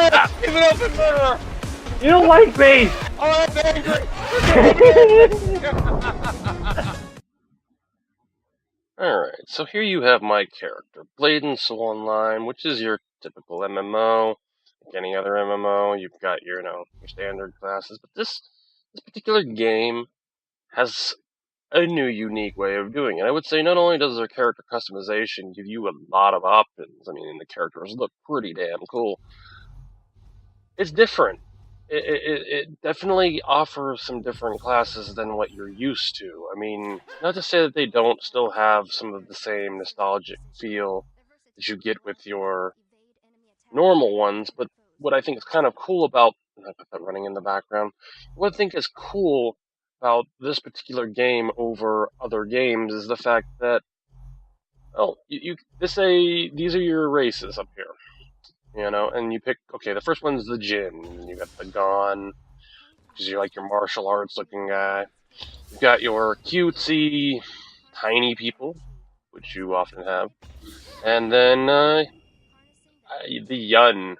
Leave it open more! You don't like me! Oh, I'm angry! Alright, so here you have my character, Blade and Soul Online, which is your typical MMO. Like any other MMO, you've got your, your standard classes, but this particular game has a new, unique way of doing it. I would say not only does their character customization give you a lot of options, I mean, the characters look pretty damn cool, it's different. It definitely offers some different classes than what you're used to. I mean, not to say that they don't still have some of the same nostalgic feel that you get with your normal ones, but what I think is kind of cool about, I put that running in the background, what I think is cool about this particular game over other games is the fact that, well, these are your races up here. And you pick, okay, the first one's the Jin, and you got the Gon, because you're like your martial arts looking guy. You've got your cutesy, tiny people, which you often have. And then, the Yun.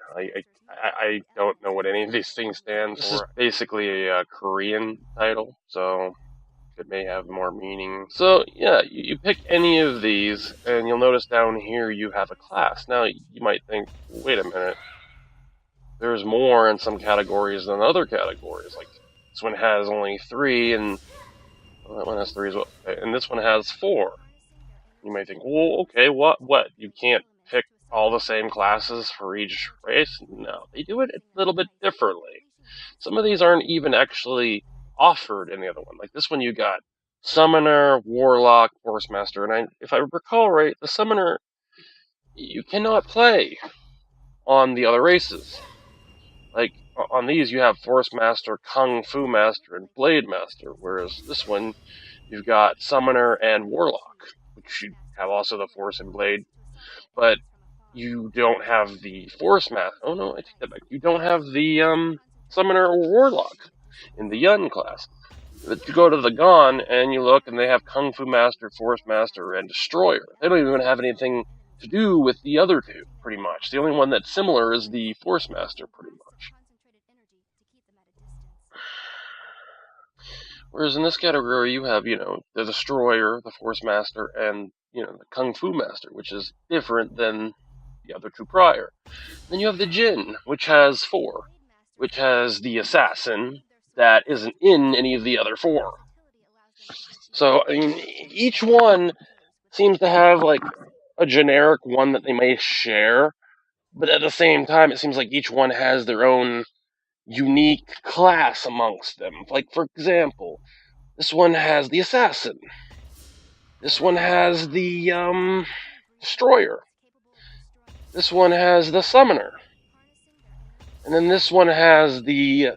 I don't know what any of these things stand for. This is basically a Korean title, so it may have more meaning. So, yeah, you pick any of these, and you'll notice down here you have a class. Now, you might think, wait a minute, there's more in some categories than other categories. Like, this one has only 3, and that one has 3 as well. And this one has 4. You might think, well, okay, what? You can't pick all the same classes for each race? No, they do it a little bit differently. Some of these aren't even actually offered in the other one. Like this one, you got Summoner, Warlock, Force Master, and if I recall right, the Summoner you cannot play on the other races. Like, on these, you have Force Master, Kung Fu Master, and Blade Master, whereas this one, you've got Summoner and Warlock, which you have also the Force and Blade, but you don't have the Force Master. Oh no, I take that back. You don't have the Summoner or Warlock in the Yun class. But you go to the Gon, and you look, and they have Kung Fu Master, Force Master, and Destroyer. They don't even have anything to do with the other two, pretty much. The only one that's similar is the Force Master, pretty much. Whereas in this category, you have, the Destroyer, the Force Master, and, the Kung Fu Master, which is different than the other two prior. Then you have the Jin, which has 4, which has the Assassin that isn't in any of the other 4. So, I mean, each one seems to have, like, a generic one that they may share, but at the same time, it seems like each one has their own unique class amongst them. Like, for example, this one has the Assassin. This one has the, Destroyer. This one has the Summoner. And then this one has the...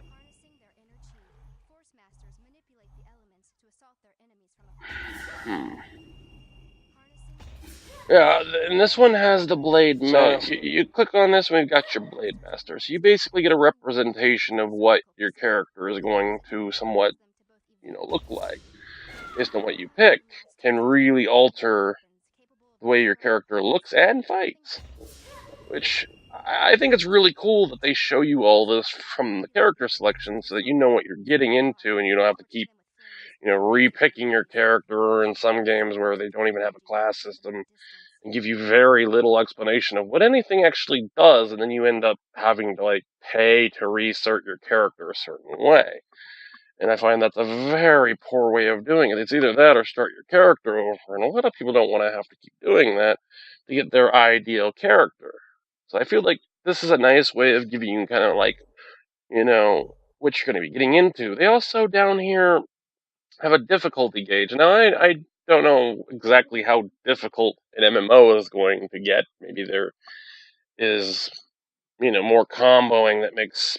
Yeah, and this one has the Blade Master. So you click on this and we've got your Blade Master. So you basically get a representation of what your character is going to somewhat, look like. Based on what you pick, can really alter the way your character looks and fights. Which, I think it's really cool that they show you all this from the character selection so that you know what you're getting into and you don't have to keep, re-picking your character in some games where they don't even have a class system and give you very little explanation of what anything actually does, and then you end up having to, pay to reinsert your character a certain way. And I find that's a very poor way of doing it. It's either that or start your character over, and a lot of people don't want to have to keep doing that to get their ideal character. So I feel like this is a nice way of giving you kind of what you're going to be getting into. They also down here have a difficulty gauge. Now, I don't know exactly how difficult an MMO is going to get. Maybe there is, more comboing that makes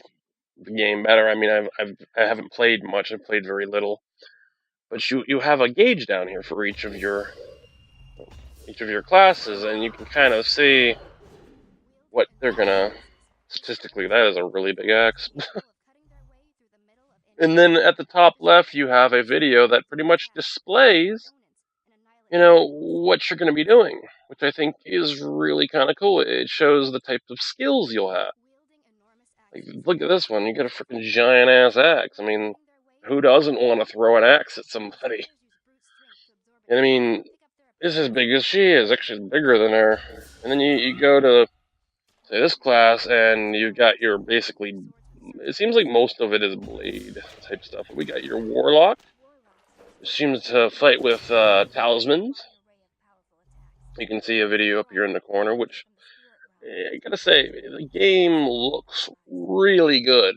the game better. I mean, I haven't played much. I've played very little. But you have a gauge down here for each of your classes, and you can kind of see what they're gonna... Statistically, that is a really big X. And then at the top left, you have a video that pretty much displays, what you're going to be doing, which I think is really kind of cool. It shows the types of skills you'll have. Like, look at this one. You got a freaking giant ass axe. I mean, who doesn't want to throw an axe at somebody? And I mean, this is as big as she is. Actually, bigger than her. And then you go to say this class, and you got your basically. It seems like most of it is blade type stuff. We got your warlock, which seems to fight with talismans. You can see a video up here in the corner, which I gotta say, the game looks really good.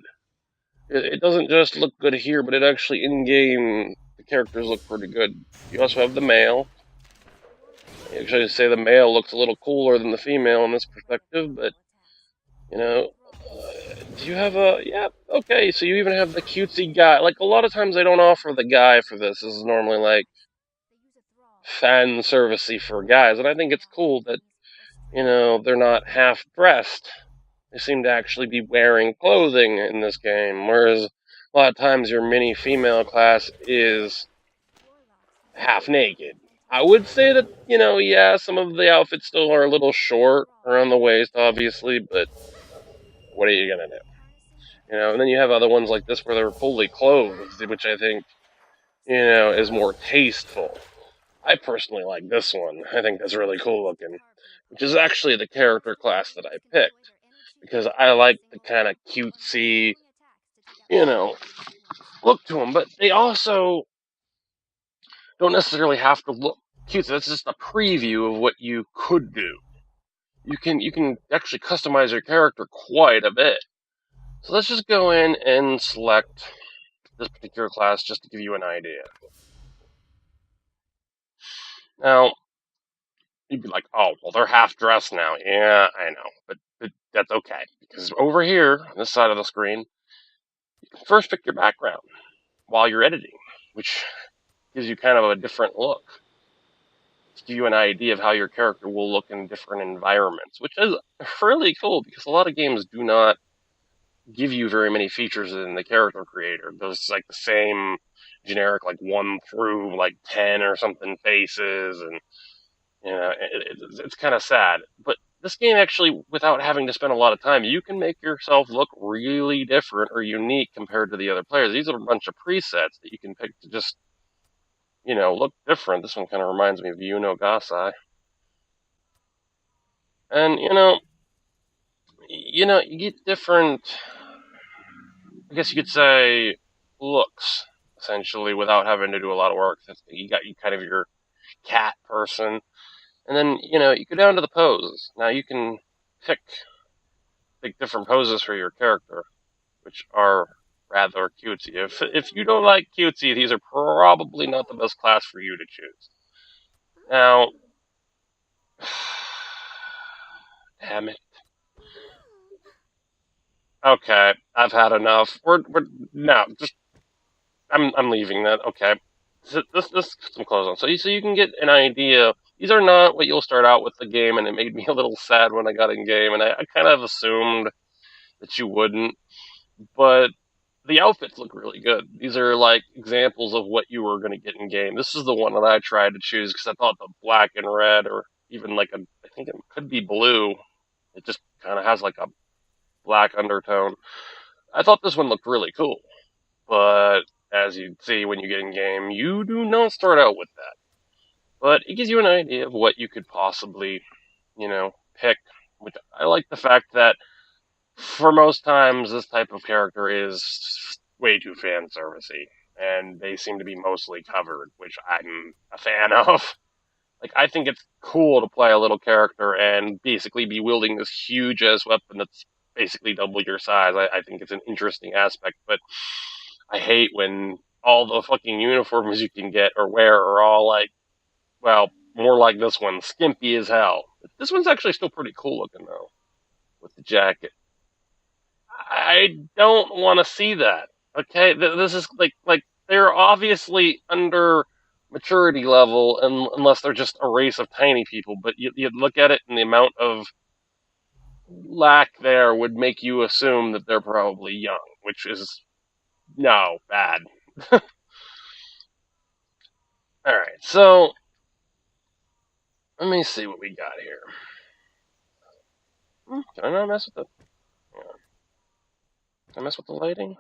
It doesn't just look good here, but it actually in game the characters look pretty good. You also have the male. I actually say the male looks a little cooler than the female in this perspective, but you know, do you have a yeah? Okay, so you even have the cutesy guy. Like a lot of times they don't offer the guy for this. This is normally like fan servicey for guys, and I think it's cool that they're not half dressed. They seem to actually be wearing clothing in this game, whereas a lot of times your mini female class is half naked. I would say that, yeah, some of the outfits still are a little short around the waist, obviously, but what are you gonna do? And then you have other ones like this where they're fully clothed, which I think, is more tasteful. I personally like this one. I think that's really cool looking, which is actually the character class that I picked, because I like the kind of cutesy, look to them, but they also don't necessarily have to look cute. So that's just a preview of what you could do. You can actually customize your character quite a bit. So let's just go in and select this particular class just to give you an idea. Now, you'd be like, oh, well, they're half dressed now. Yeah, I know, but that's okay, because over here on this side of the screen, you can first pick your background while you're editing, which gives you kind of a different look. To give you an idea of how your character will look in different environments, which is really cool because a lot of games do not give you very many features in the character creator. There's like the same generic like 1 through like 10 or something faces, and it's kind of sad. But this game actually, without having to spend a lot of time, you can make yourself look really different or unique compared to the other players. These are a bunch of presets that you can pick to just look different. This one kind of reminds me of Yuno Gasai. And, you get different, I guess you could say, looks, essentially, without having to do a lot of work. You got kind of your cat person. And then, you go down to the poses. Now, you can pick different poses for your character, which are rather cutesy. If you don't like cutesy, these are probably not the best class for you to choose. Now, damn it. Okay, I've had enough. No, just I'm leaving that. Okay, so this some clothes on. So you can get an idea. These are not what you'll start out with the game, and it made me a little sad when I got in game, and I kind of assumed that you wouldn't. But the outfits look really good. These are like examples of what you were going to get in game. This is the one that I tried to choose because I thought the black and red, or even I think it could be blue. It just kind of has like a black undertone. I thought this one looked really cool, but as you see when you get in game, you do not start out with that. But it gives you an idea of what you could possibly, pick. Which I like the fact that for most times this type of character is way too fan servicey, and they seem to be mostly covered, which I'm a fan of. Like, I think it's cool to play a little character and basically be wielding this huge ass weapon that's basically double your size. I think it's an interesting aspect, but I hate when all the fucking uniforms you can get or wear are all like, well, more like this one, skimpy as hell. This one's actually still pretty cool looking though, with the jacket. I don't want to see that. Okay, this is like they're obviously under maturity level, unless they're just a race of tiny people. But you look at it, and the amount of lack there would make you assume that they're probably young, which is no bad. All right, so let me see what we got here. Can I not mess with it? Yeah. I mess with the lighting?